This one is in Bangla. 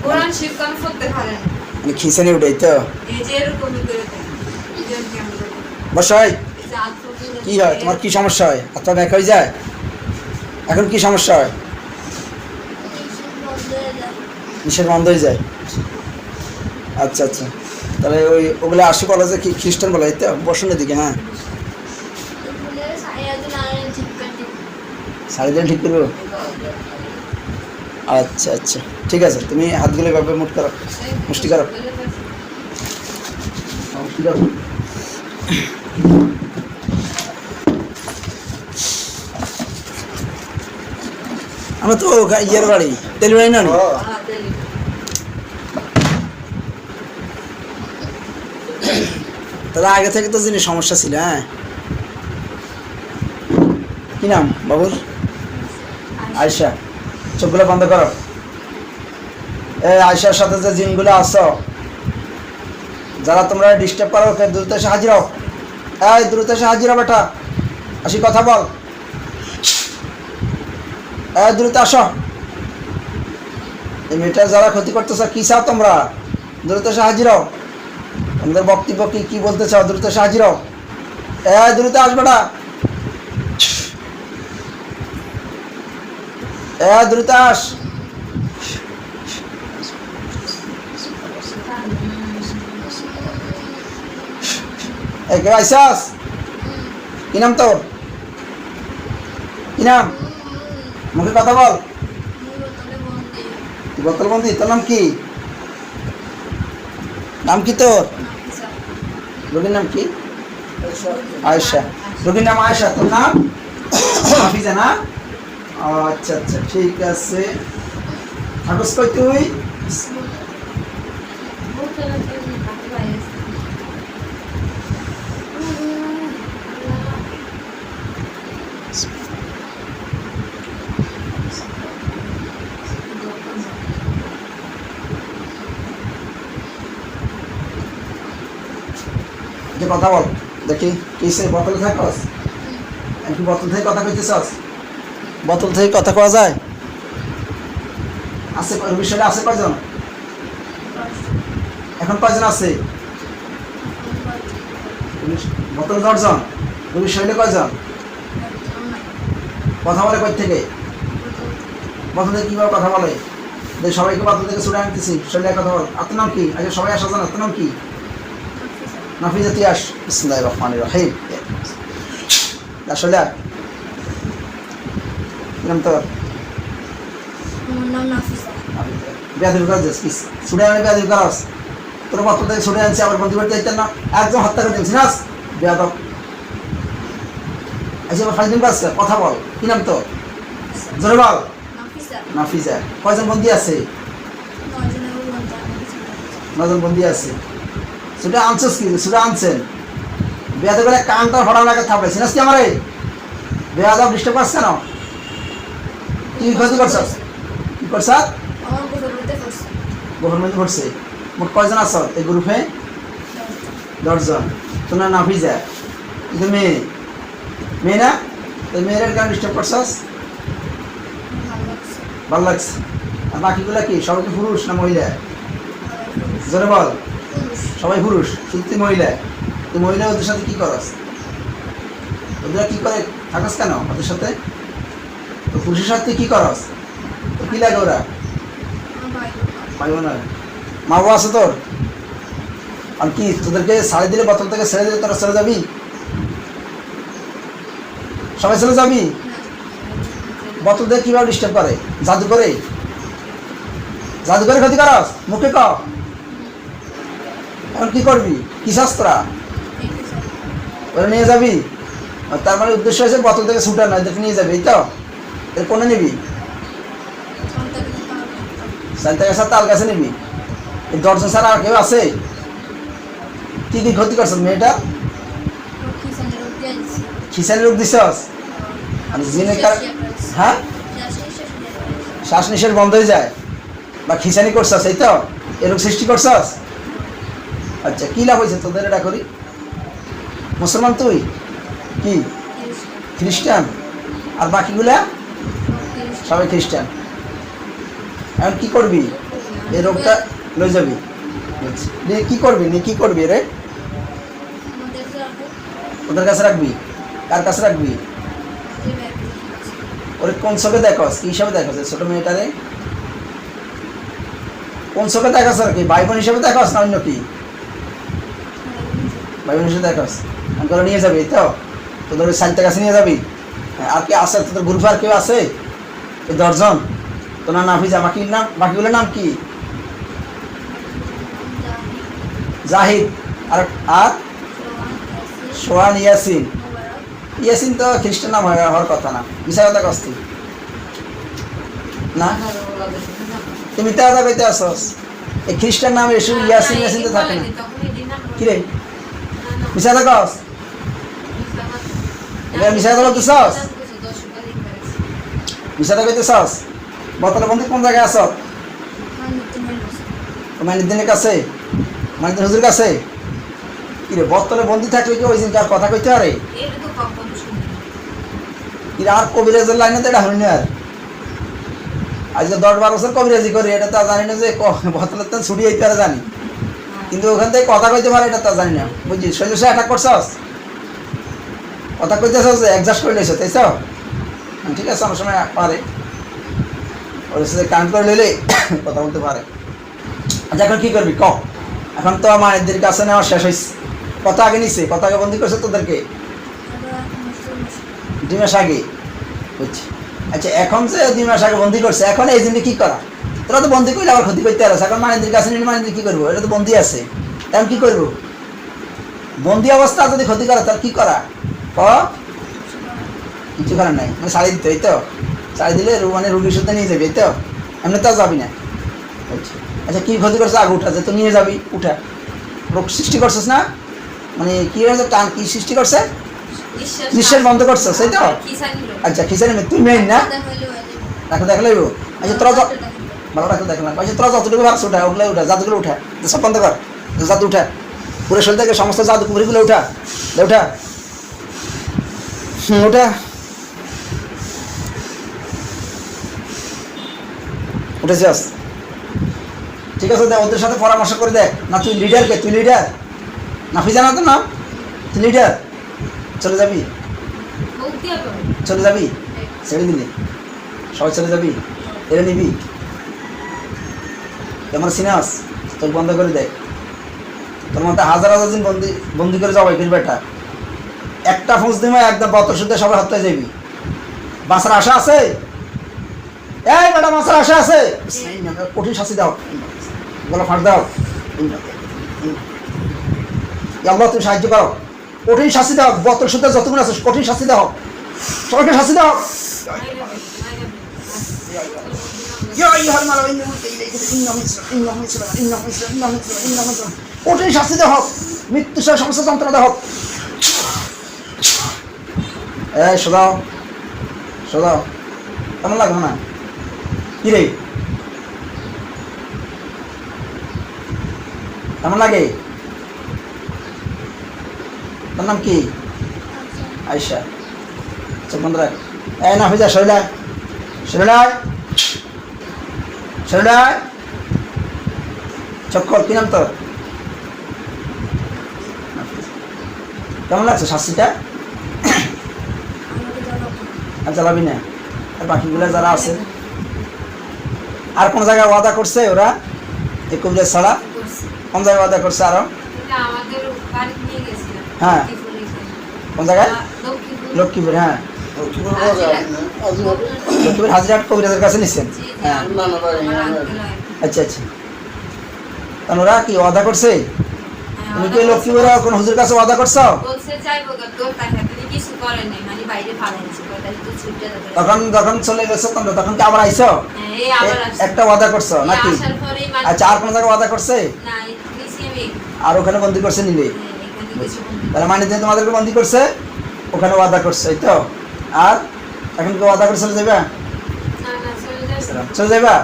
কোরআন শিক্ষা করতে পারেন মানে খিসানি উঠাই তো এই যে এরকমই করে বসাই কি হয় তোমার কি সমস্যা হয় হাতটা ব্যাক হয়ে যায় এখন কি সমস্যা হয় নিঃশ্বাস বন্ধ হয়ে যায় আচ্ছা আচ্ছা তাহলে ওই ওগুলো আশি বলা যে কি খ্রিস্টান বলা এই তো বসনের দিকে হ্যাঁ সাড়ে দিন ঠিক করবো আচ্ছা আচ্ছা ঠিক আছে তুমি হাতগুলো এভাবে মুট করো মুষ্টি করো মুষ্টি করো আমরা তো ইয়ের বাড়ি তেল বাড়ি না তাহলে আগে থেকে তো জিনিস সমস্যা ছিল হ্যাঁ কি নাম বাবুর আয়শা চোখগুলো বন্ধ করো এই আয়শার সাথে যে জিনগুলো আসো যারা তোমরা ডিস্টার্ব করো ওকে দ্রুত এসে হাজির হও এই দ্রুত এসে হাজির হও বেটা আসি কথা বল এই দ্রুত আসো এই মেয়েটার যারা ক্ষতি করতেছ কি চাও তোমরা দ্রুত এসে হাজির হও তোমাদের বক্তব্য কি কি বলতে চাও দ্রুত এসে হাজির হও এই দ্রুত আস বেটা দ্রুত আস কে আইসাস কি নাম তোর কি নাম মুখে কথা বল বোতল বন্দি তোর নাম কি তোর রোগীর নাম কি আয়েশা রোগীর নাম আয়েশা তোর নাম হাফিজা না আচ্ছা আচ্ছা ঠিক আছে থাকস কই তুই কথা বল দেখি কিসে বোতল থাকস কি বোতল থেকে কথা কইতেছস বোতল থেকে কথা কওয়া যায় আছে বিষয়টা আছে কয়জন এখন কয়জন আছে বোতল 10 জন বিষয়টা কয়জন কথা বলে কই থেকে বোতল থেকে কিভাবে কথা বলে সবাইকে বোতল থেকে ছুটে আনতেছি শরীরে কথা বল আপনার নাম কি আচ্ছা সবাই আসা জানো আপনার নাম কি নাফিজা তিয়াস বিসমিল্লাহির রহমানির রহিম আসলে নাম তোর নাম নাফিসা বেয়াদবি করছিস কি ছুটে আনে বেয়াদবি করস তোর মত থেকে ছুটে আনছি আবার বন্ধু বাড়িতে যাইতেন না একদম হত্যা করে দিয়েছিস না বেয়াদব আচ্ছা আবার ফাইদিন বাস কথা বল কি নাম তোর জোরে বল নাফিসা কয়জন বন্দি আছে 9 জন বন্দি আছে সেটা আনছিস কি সেটা আনছেন বেয়াদব করে কানটা হড়া লাগে থাপড়াইছিস না কি আমারে বেয়াদব ডিস্টার্ব করছ কেন কি ক্ষতি করছস কি করছ বহুর মধ্যে পড়ছে মোট কয়জন আছ এই গ্রুপে 10 জন তোমরা নাফিজা কিন্তু মেয়ে না তো মেয়ের কারণ ডিস্টার্ব করছস ভালো লাগছে আর বাকিগুলা কি সবাই কি পুরুষ না মহিলা জোরে বল সবাই পুরুষ শুধু তুই মহিলা তুই মহিলা ওদের সাথে কি করস ওদের কি করে থাকস কেন ওদের সাথে তো পুরুষের সাথে কি করস তো কি লাগে ওরা পাইব না মা বাবা আছে তোর আর কি তোদেরকে ছাড়ে দিলে বোতল থেকে ছেড়ে দিলে তোরা চলে যাবি সবাই চলে যাবি বোতল দিয়ে কীভাবে ডিস্টার্ব করে জাদু করে ক্ষতি করস মুখে ক এখন কি করবি কি শাস্ত্রা ওরা নিয়ে যাবি তার মানে উদ্দেশ্য হয়েছে বোতল থেকে ছুটা নয় দেখে নিয়ে যাবি এই তো এর কোনে নিবি সান্তা গাছ তাল গাছে নিবি এই 10 জন ছাড়া আর কেউ আছে কি কি ক্ষতি করছ মেয়েটা খিসানি রোগ দিছস আর জিনের হ্যাঁ শ্বাস নিঃশ্বাস বন্ধ হয়ে যায় বা খিসানি করছস এই তো এ রোগ সৃষ্টি করছস আচ্ছা কি লাভ হয়েছে তোদের এটা করি মুসলমান তুই কি খ্রিস্টান আর বাকিগুলা সবাই খ্রিস্টান এখন কি করবি এই রোগটা লয়ে যাবি বুঝছি। নিয়ে কি করবি নিয়ে কি করবি রে ওদের কাছে রাখবি কার কাছে রাখবি ওরে কোন চোখে দেখস কি হিসাবে দেখস ছোট মেয়েটারে কোন চোখে দেখস আর কি ভাই বোন হিসাবে দেখস না অন্য কি ভাই বোন হিসেবে দেখস করে নিয়ে যাবি তো তোদের ওই সাইডটার কাছে নিয়ে যাবি হ্যাঁ, আর কি আছে তোদের গ্রুপে আর কেউ আছে এই 10 জন তোর নাম নাফিজা বাকিগুলোর নাম কি জাহিদ আর আর সোহান ইয়াসিন ইয়াসিন তো খ্রিস্টান নাম হওয়ার কথা না বিষয় কথা কস্তি না তুমি তো আদা কইতে আসস এই খ্রিস্টান নাম এসে ইয়াসিন ইয়াসিন তো থাকে না কি রে বিষয় কথা কস এটা বিষয় কথা বলতেছস বিষয় কথা কইতেছস বতলে বন্ধু কোন জায়গায় আছ মানিদ্দিনের কাছে মানিদ্দিন হুজুর কাছে কি রে বতলে বন্দি থাকলে কি ওই দিন কার কথা কইতে পারে আর কবিরাজের লাইনে তো এটা হয়নি আর আজ 10-12 বছর কবিরাজি করি এটা তা জানি না যে বতলের তো ছুটি হইতে পারে জানি কিন্তু ওখান থেকে কথা কইতে পারে এটা তা জানি না বুঝছি শৈল সে অ্যাটাক করছস কথা কইতেছস যে অ্যাডজাস্ট করে লইছ তাইছ ঠিক আছে আমার সময় পারে ওর সাথে কান করে লইলে কথা বলতে পারে আচ্ছা এখন কি করবি ক এখন তো মায়েদের কাছে নেওয়া শেষ হয়েছে কত আগে নিছে কত আগে বন্দি করছে তোদেরকে 2 মাস আগে বুঝছি আচ্ছা এখন যে 2 মাস আগে বন্দি করছে এখন এই জিনিস কি করা তোরা তো বন্দি করলে আবার ক্ষতি করতে পারছ এখন মায়েদের কাছে নিলে মায়েদের কি করবো এটা তো বন্দি আছে এখন কি করবো বন্দি অবস্থা যদি ক্ষতি করে তার কি করা ক কিছু করার নাই মানে শাড়ি দিতে এই তো শাড়ি দিলে মানে রুগীর সাথে নিয়ে যাবি এই তো এমনি তো যাবি না আচ্ছা কি ক্ষতি করছে আগে উঠা যে তো নিয়ে যাবি উঠা রোগ সৃষ্টি করছিস না মানে কি হয়েছে টান কি সৃষ্টি করছে নিঃশ্বাস বন্ধ করছো সেই তো আচ্ছা খিসানি তুই মেইন না রাখো দেখলে আচ্ছা তোরা ভালো রাখো দেখলাম আচ্ছা তোরা যতটুকু ভাবছ উঠা ওগুলো উঠা জাদুগুলো উঠা সব বন্ধ কর জাদু উঠা পুরো শরীর থেকে সমস্ত জাদু কুমড়িগুলো উঠা উঠা ওটা উঠেছিস ঠিক আছে দেখ ওদের সাথে পরামর্শ করে দেখ না তুই লিডারকে তুই লিডার নাফিজা না তো নাম তুই লিডার চলে যাবি চলে যাবি ছেড়ে দিলি সবাই চলে যাবি এরা নিবি আমার সিনাস তোর বন্ধ করে দেখ তোর মধ্যে হাজার হাজার দিন বন্দি করে যাবাই করবি বেটা একটা ফোঁস দিমা একদম বতর শুদ্ধে সবাই হত্যা যাবি বাঁচার আশা আছে এই বেটা বাঁচার আশা আছে কঠিন শাস্তি দাও গলা ফাঁস দাও আল্লাহ তুমি সাহায্য করো কঠিন শাস্তি দাও বতর শুদ্ধে যতগুলো আছে কঠিন শাস্তি দাও সবাইকে শাস্তি দাও কঠিন শাস্তি দেওয়া হোক মৃত্যু সহ সমস্ত যন্ত্রণা দেওয়া হোক এই সদাও সদাও কেমন লাগবে না কি রে কেমন লাগে তোর নাম কি আয়শা চোখ বন্ধ রাখ এই না হয়ে যা শরীরা শরীরায় শরীরায় চক্কর কি নাম তোর কেমন লাগছে শাস্তিটা আর জ্বালাবি না আর বাকিগুলো যারা আছে আর কোন জায়গায় ওয়াদা করছে ওরা এই কবিরা ছাড়া কোন জায়গায় ওয়াদা করছে আরো হ্যাঁ কোন জায়গায় লক্ষ্মীপুর হ্যাঁ লক্ষ্মীপুর হাজিরাট কবিরাজের কাছে নিচ্ছেন হ্যাঁ আচ্ছা আচ্ছা কারণ ওরা কি ওয়াদা করছে তুমি কি লক্ষ্মীপুরে কোন হুজুর কাছে ওয়াদা করছো তখন যখন চলে গেছো তখন কি আবার আইছো একটা ওয়াদা করছো নাকি আচ্ছা আর কোন জায়গায় ওয়াদা করছে আর ওখানে বন্দি করছে নিলে তাহলে মানে যে তোমাদেরকে বন্দি করছে ওখানে ওয়াদা করছে এই তো আর এখন কি ওয়াদা করে চলে যাবা চলে যাবা